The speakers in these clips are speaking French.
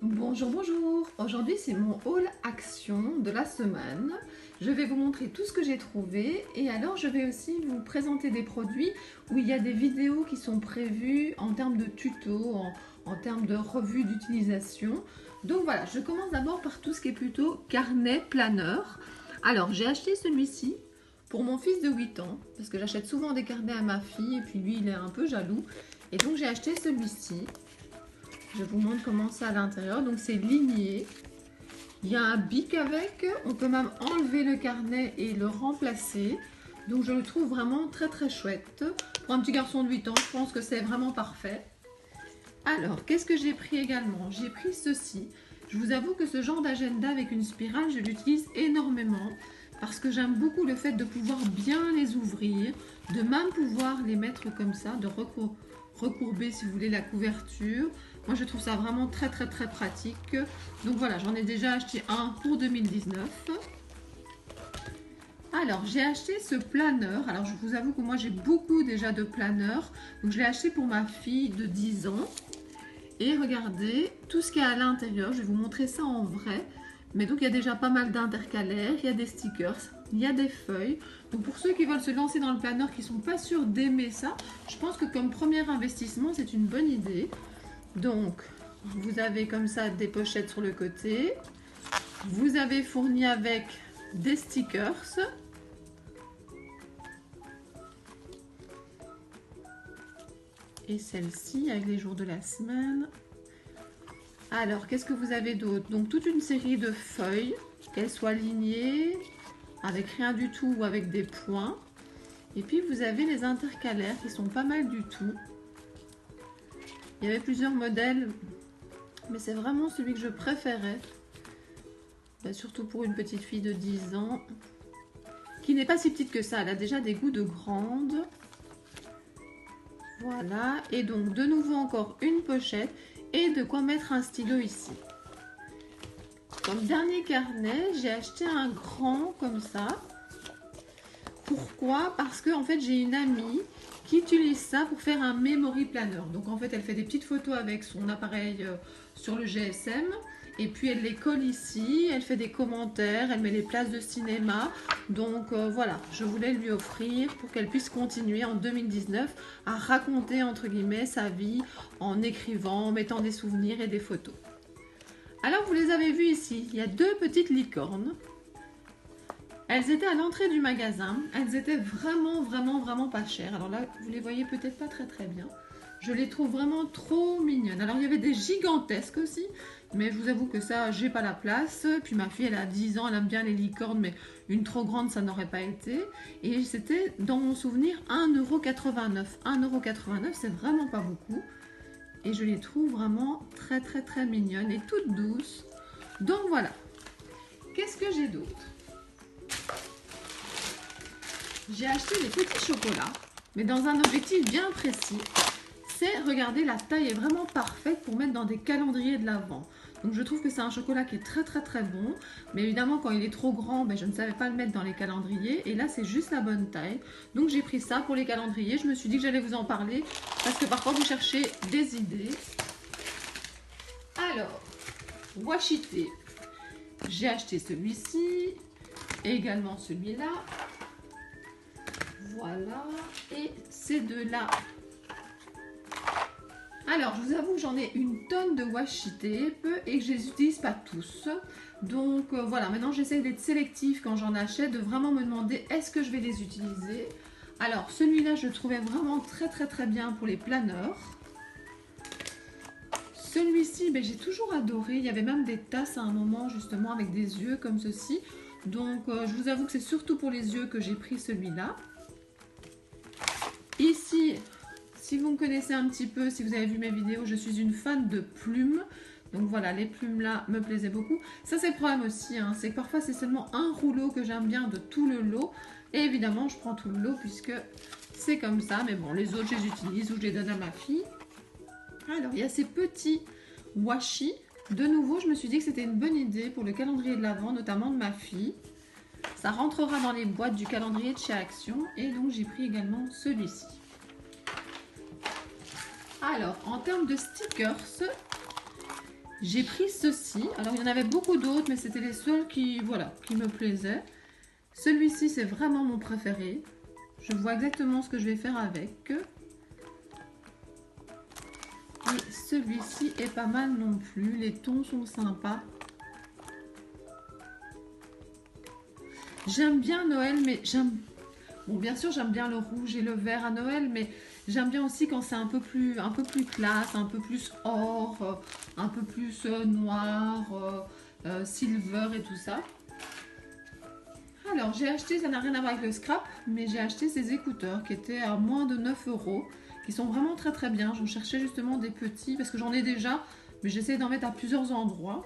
Bonjour, bonjour. Aujourd'hui, c'est mon haul action de la semaine. Je vais vous montrer tout ce que j'ai trouvé et alors je vais aussi vous présenter des produits où il y a des vidéos qui sont prévues en termes de tutos, en termes de revue d'utilisation. Donc voilà, je commence d'abord par tout ce qui est plutôt carnet planeur. Alors, j'ai acheté celui-ci pour mon fils de 8 ans parce que j'achète souvent des carnets à ma fille et puis lui, il est un peu jaloux. Et donc, j'ai acheté celui-ci. Je vous montre comment c'est à l'intérieur. Donc c'est ligné. Il y a un bic avec. On peut même enlever le carnet et le remplacer. Donc je le trouve vraiment très très chouette. Pour un petit garçon de 8 ans, je pense que c'est vraiment parfait. Alors, qu'est-ce que j'ai pris également? J'ai pris ceci. Je vous avoue que ce genre d'agenda avec une spirale, je l'utilise énormément. Parce que j'aime beaucoup le fait de pouvoir bien les ouvrir. De même pouvoir les mettre comme ça. De recourber si vous voulez la couverture. Moi je trouve ça vraiment très pratique. Donc voilà, j'en ai déjà acheté un pour 2019. Alors j'ai acheté ce planeur. Alors je vous avoue que moi j'ai beaucoup déjà de planeurs. Donc je l'ai acheté pour ma fille de 10 ans. Et regardez tout ce qu'il y a à l'intérieur. Je vais vous montrer ça en vrai. Mais donc il y a déjà pas mal d'intercalaires, il y a des stickers, il y a des feuilles. Donc pour ceux qui veulent se lancer dans le planeur, qui ne sont pas sûrs d'aimer ça, je pense que comme premier investissement, c'est une bonne idée. Donc vous avez comme ça des pochettes sur le côté. Vous avez fourni avec des stickers. Et celle-ci avec les jours de la semaine. Alors, qu'est-ce que vous avez d'autre? Donc, toute une série de feuilles, qu'elles soient lignées, avec rien du tout ou avec des points. Et puis, vous avez les intercalaires qui sont pas mal du tout. Il y avait plusieurs modèles, mais c'est vraiment celui que je préférais. Surtout pour une petite fille de 10 ans, qui n'est pas si petite que ça. Elle a déjà des goûts de grande. Voilà, et donc de nouveau encore une pochette. Et de quoi mettre un stylo ici. Comme dernier carnet, j'ai acheté un grand comme ça. Pourquoi? Parce que en fait j'ai une amie qui utilise ça pour faire un memory planner. Donc en fait elle fait des petites photos avec son appareil sur le GSM. Et puis elle les colle ici, elle fait des commentaires, elle met les places de cinéma. Donc voilà, je voulais lui offrir pour qu'elle puisse continuer en 2019 à raconter entre guillemets sa vie en écrivant, en mettant des souvenirs et des photos. Alors vous les avez vues ici, il y a deux petites licornes. Elles étaient à l'entrée du magasin, elles étaient vraiment pas chères. Alors là, vous les voyez peut-être pas très bien. Je les trouve vraiment trop mignonnes. Alors il y avait des gigantesques aussi, mais je vous avoue que ça, j'ai pas la place. Puis ma fille, elle a 10 ans, elle aime bien les licornes, mais une trop grande, ça n'aurait pas été. Et c'était, dans mon souvenir, 1,89 €. 1,89 €, c'est vraiment pas beaucoup. Et je les trouve vraiment très mignonnes et toutes douces. Donc voilà. Qu'est-ce que j'ai d'autre? J'ai acheté des petits chocolats, mais dans un objectif bien précis. C'est, regardez, la taille est vraiment parfaite pour mettre dans des calendriers de l'Avent. Donc je trouve que c'est un chocolat qui est très bon. Mais évidemment quand il est trop grand, je ne savais pas le mettre dans les calendriers. Et là c'est juste la bonne taille. Donc j'ai pris ça pour les calendriers. Je me suis dit que j'allais vous en parler parce que parfois vous cherchez des idées. Alors, washi tape. J'ai acheté celui-ci. Également celui-là. Voilà. Et ces deux-là. Alors, je vous avoue que j'en ai une tonne de washi tape et que je les utilise pas tous. Donc voilà, maintenant j'essaie d'être sélective quand j'en achète, de vraiment me demander est-ce que je vais les utiliser. Alors, celui-là, je le trouvais vraiment très bien pour les planeurs. Celui-ci, j'ai toujours adoré. Il y avait même des tasses à un moment, justement, avec des yeux comme ceci. Donc, je vous avoue que c'est surtout pour les yeux que j'ai pris celui-là. Ici, si vous me connaissez un petit peu, si vous avez vu mes vidéos, je suis une fan de plumes. Donc voilà, les plumes là me plaisaient beaucoup. Ça c'est le problème aussi, c'est que parfois c'est seulement un rouleau que j'aime bien de tout le lot. Et évidemment, je prends tout le lot puisque c'est comme ça. Mais bon, les autres je les utilise ou je les donne à ma fille. Alors, il y a ces petits washi. De nouveau, je me suis dit que c'était une bonne idée pour le calendrier de l'Avent, notamment de ma fille. Ça rentrera dans les boîtes du calendrier de chez Action. Et donc j'ai pris également celui-ci. Alors, en termes de stickers, J'ai pris ceci. Alors, il y en avait beaucoup d'autres, mais c'était les seuls qui, voilà, qui me plaisaient. Celui-ci, c'est vraiment mon préféré. Je vois exactement ce que je vais faire avec. Et celui-ci est pas mal non plus. Les tons sont sympas. J'aime bien Noël, mais j'aime... Bon, bien sûr, j'aime bien le rouge et le vert à Noël, mais j'aime bien aussi quand c'est un peu plus classe, un peu plus or, un peu plus noir, silver et tout ça. Alors, j'ai acheté, ça n'a rien à voir avec le scrap, mais j'ai acheté ces écouteurs qui étaient à moins de 9 €, qui sont vraiment très très bien. J'en cherchais justement des petits, parce que j'en ai déjà, mais j'essaie d'en mettre à plusieurs endroits.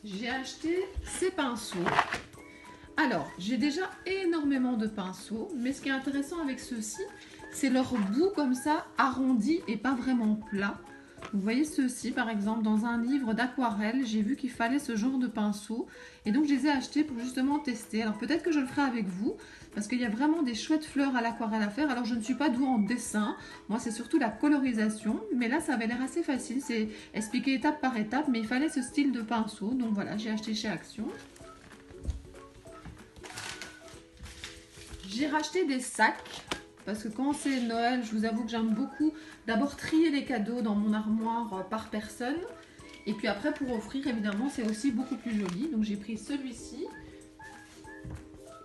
J'ai acheté ces pinceaux. Alors, j'ai déjà énormément de pinceaux, mais ce qui est intéressant avec ceux-ci, c'est leur bout comme ça, arrondi et pas vraiment plat. Vous voyez ceux-ci, par exemple, dans un livre d'aquarelle, j'ai vu qu'il fallait ce genre de pinceau. Et donc, je les ai achetés pour justement tester. Alors, peut-être que je le ferai avec vous, parce qu'il y a vraiment des chouettes fleurs à l'aquarelle à faire. Alors, je ne suis pas douée en dessin. Moi, c'est surtout la colorisation. Mais là, ça avait l'air assez facile. C'est expliqué étape par étape, mais il fallait ce style de pinceau. Donc, voilà, j'ai acheté chez Action. J'ai racheté des sacs. Parce que quand c'est Noël, je vous avoue que j'aime beaucoup d'abord trier les cadeaux dans mon armoire par personne. Et puis après, pour offrir, évidemment, c'est aussi beaucoup plus joli. Donc j'ai pris celui-ci.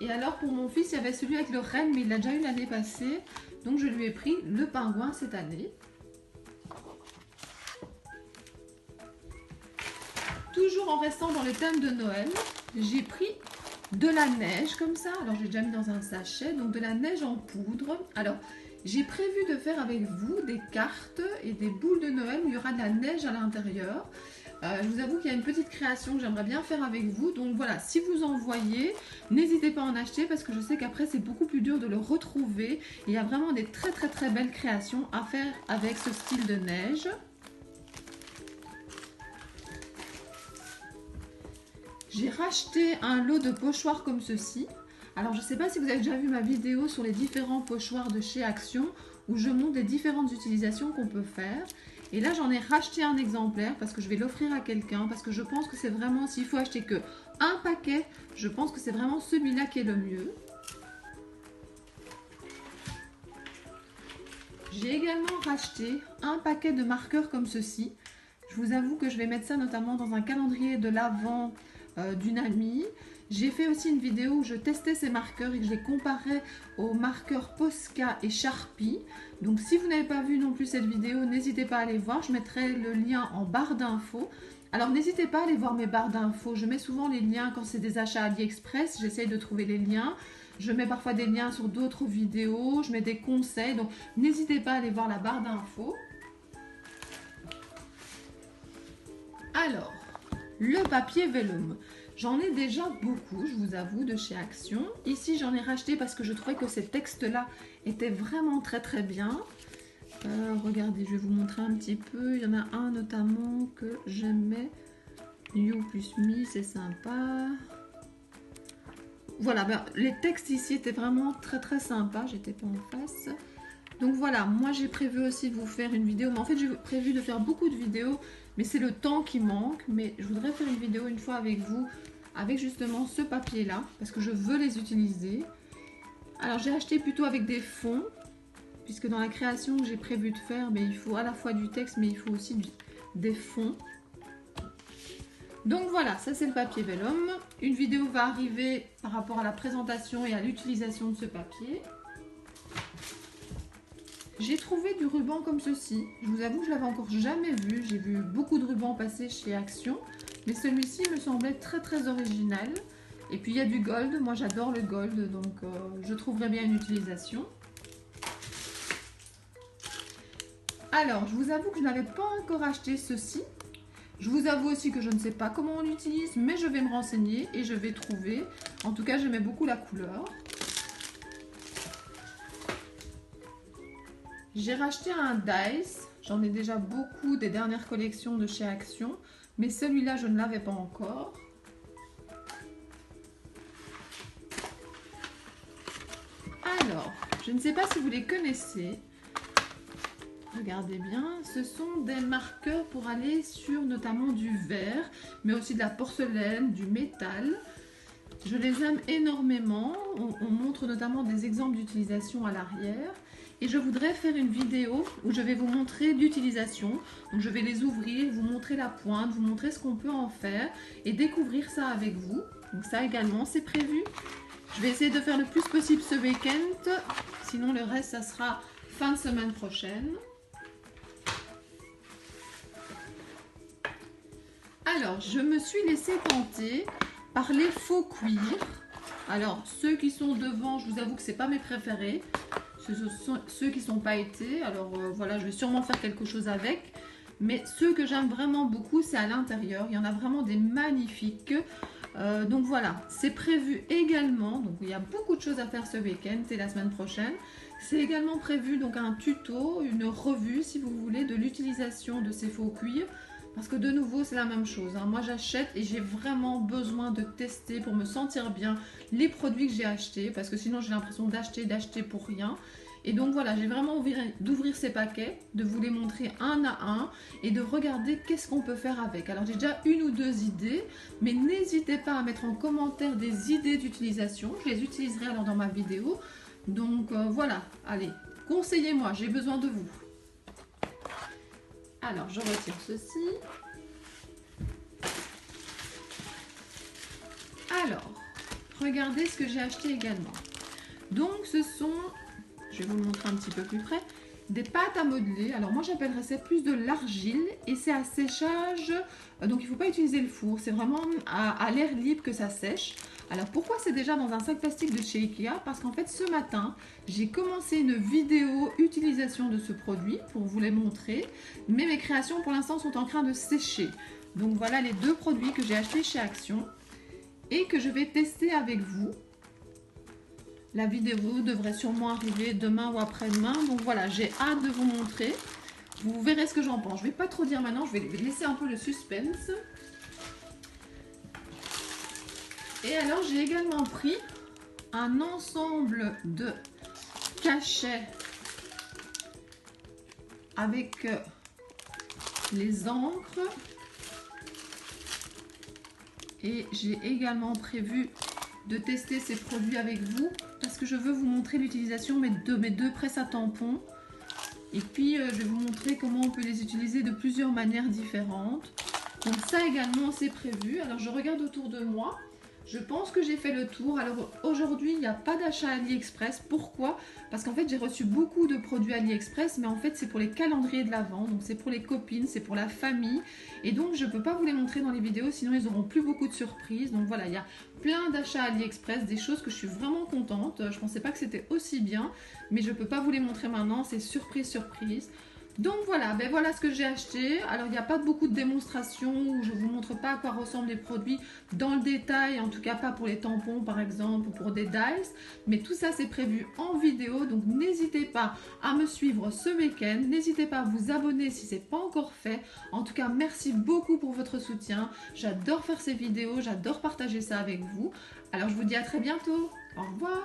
Et alors, pour mon fils, il y avait celui avec le renne, mais il l'a déjà eu l'année passée. Donc je lui ai pris le pingouin cette année. Toujours en restant dans le thème de Noël, j'ai pris de la neige comme ça. Alors j'ai déjà mis dans un sachet, donc de la neige en poudre. Alors j'ai prévu de faire avec vous des cartes et des boules de Noël où il y aura de la neige à l'intérieur. Je vous avoue qu'il y a une petite création que j'aimerais bien faire avec vous. Donc voilà, si vous en voyez, n'hésitez pas à en acheter parce que je sais qu'après c'est beaucoup plus dur de le retrouver. Et il y a vraiment des très très très belles créations à faire avec ce style de neige. J'ai racheté un lot de pochoirs comme ceci. Alors je ne sais pas si vous avez déjà vu ma vidéo sur les différents pochoirs de chez Action où je montre les différentes utilisations qu'on peut faire. Et là j'en ai racheté un exemplaire parce que je vais l'offrir à quelqu'un parce que je pense que c'est vraiment, s'il faut acheter que un paquet, je pense que c'est vraiment celui-là qui est le mieux. J'ai également racheté un paquet de marqueurs comme ceci. Je vous avoue que je vais mettre ça notamment dans un calendrier de l'Avent d'une amie. J'ai fait aussi une vidéo où je testais ces marqueurs et que je les comparais aux marqueurs Posca et Sharpie. Donc si vous n'avez pas vu non plus cette vidéo, n'hésitez pas à aller voir. Je mettrai le lien en barre d'infos. Alors n'hésitez pas à aller voir mes barres d'infos. Je mets souvent les liens quand c'est des achats AliExpress. J'essaye de trouver les liens. Je mets parfois des liens sur d'autres vidéos. Je mets des conseils. Donc n'hésitez pas à aller voir la barre d'infos. Alors, le papier vellum. J'en ai déjà beaucoup, je vous avoue, de chez Action. Ici, j'en ai racheté parce que je trouvais que ces textes-là étaient vraiment très très bien. Regardez, je vais vous montrer un petit peu. Il y en a un notamment que j'aimais. You plus me, c'est sympa. Voilà, ben, les textes ici étaient vraiment très très sympas. J'étais pas en face. Donc voilà, moi j'ai prévu aussi de vous faire une vidéo. Mais en fait, j'ai prévu de faire beaucoup de vidéos. Mais c'est le temps qui manque. Mais je voudrais faire une vidéo une fois avec vous. Avec justement ce papier là. Parce que je veux les utiliser. Alors j'ai acheté plutôt avec des fonds. Puisque dans la création que j'ai prévu de faire, mais il faut à la fois du texte. Mais il faut aussi des fonds. Donc voilà, ça c'est le papier vellum. Une vidéo va arriver par rapport à la présentation et à l'utilisation de ce papier. J'ai trouvé du ruban comme ceci. Je vous avoue que je l'avais encore jamais vu. J'ai vu beaucoup de rubans passer chez Action. Mais celui-ci me semblait très très original. Et puis il y a du gold. Moi j'adore le gold. Donc je trouverai bien une utilisation. Alors je vous avoue que je n'avais pas encore acheté ceci. Je vous avoue aussi que je ne sais pas comment on l'utilise. Mais je vais me renseigner et je vais trouver. En tout cas j'aimais beaucoup la couleur. J'ai racheté un Dice, j'en ai déjà beaucoup des dernières collections de chez Action, mais celui-là je ne l'avais pas encore. Alors, je ne sais pas si vous les connaissez, regardez bien, ce sont des marqueurs pour aller sur notamment du verre, mais aussi de la porcelaine, du métal. Je les aime énormément, on montre notamment des exemples d'utilisation à l'arrière. Et je voudrais faire une vidéo où je vais vous montrer l'utilisation. Donc je vais les ouvrir, vous montrer la pointe, vous montrer ce qu'on peut en faire et découvrir ça avec vous. Donc ça également c'est prévu. Je vais essayer de faire le plus possible ce week-end. Sinon le reste ça sera fin de semaine prochaine. Alors je me suis laissée tenter par les faux cuirs. Alors ceux qui sont devant, je vous avoue que c'est pas mes préférés. Ce sont ceux qui sont pailletés. Alors voilà, je vais sûrement faire quelque chose avec. Mais ceux que j'aime vraiment beaucoup, c'est à l'intérieur. Il y en a vraiment des magnifiques. Donc voilà, c'est prévu également. Donc il y a beaucoup de choses à faire ce week-end et la semaine prochaine. C'est également prévu donc un tuto, une revue si vous voulez, de l'utilisation de ces faux cuirs. Parce que de nouveau, c'est la même chose. Moi, j'achète et j'ai vraiment besoin de tester pour me sentir bien les produits que j'ai achetés. Parce que sinon, j'ai l'impression d'acheter pour rien. Et donc voilà, j'ai vraiment envie d'ouvrir ces paquets, de vous les montrer un à un et de regarder qu'est-ce qu'on peut faire avec. Alors, j'ai déjà une ou deux idées, mais n'hésitez pas à mettre en commentaire des idées d'utilisation. Je les utiliserai alors dans ma vidéo. Donc voilà, allez, conseillez-moi, j'ai besoin de vous. Alors, je retire ceci. Alors, regardez ce que j'ai acheté également. Donc, ce sont, je vais vous le montrer un petit peu plus près, des pâtes à modeler. Alors, moi, j'appellerais ça plus de l'argile et c'est à séchage. Donc, il ne faut pas utiliser le four. C'est vraiment à l'air libre que ça sèche. Alors, pourquoi c'est déjà dans un sac plastique de chez Ikea? Parce qu'en fait, ce matin, j'ai commencé une vidéo utilisation de ce produit pour vous les montrer. Mais mes créations, pour l'instant, sont en train de sécher. Donc, voilà les deux produits que j'ai achetés chez Action et que je vais tester avec vous. La vidéo devrait sûrement arriver demain ou après-demain. Donc, voilà, j'ai hâte de vous montrer. Vous verrez ce que j'en pense. Je ne vais pas trop dire maintenant. Je vais laisser un peu le suspense. Et alors, j'ai également pris un ensemble de cachets avec les encres. Et j'ai également prévu de tester ces produits avec vous parce que je veux vous montrer l'utilisation de mes deux presses à tampons. Et puis, je vais vous montrer comment on peut les utiliser de plusieurs manières différentes. Donc ça également, c'est prévu. Alors, je regarde autour de moi. Je pense que j'ai fait le tour. Alors aujourd'hui, il n'y a pas d'achat AliExpress. Pourquoi? Parce qu'en fait, j'ai reçu beaucoup de produits AliExpress, mais en fait, c'est pour les calendriers de l'Avent. Donc, c'est pour les copines, c'est pour la famille. Et donc, je ne peux pas vous les montrer dans les vidéos, sinon ils n'auront plus beaucoup de surprises. Donc voilà, il y a plein d'achats AliExpress, des choses que je suis vraiment contente. Je ne pensais pas que c'était aussi bien, mais je ne peux pas vous les montrer maintenant. C'est surprise, surprise. Donc voilà, ben voilà ce que j'ai acheté. Alors il n'y a pas beaucoup de démonstrations où je ne vous montre pas à quoi ressemblent les produits dans le détail, en tout cas pas pour les tampons par exemple ou pour des dies. Mais tout ça c'est prévu en vidéo, donc n'hésitez pas à me suivre ce week-end. N'hésitez pas à vous abonner si ce n'est pas encore fait. En tout cas, merci beaucoup pour votre soutien. J'adore faire ces vidéos, j'adore partager ça avec vous. Alors je vous dis à très bientôt. Au revoir.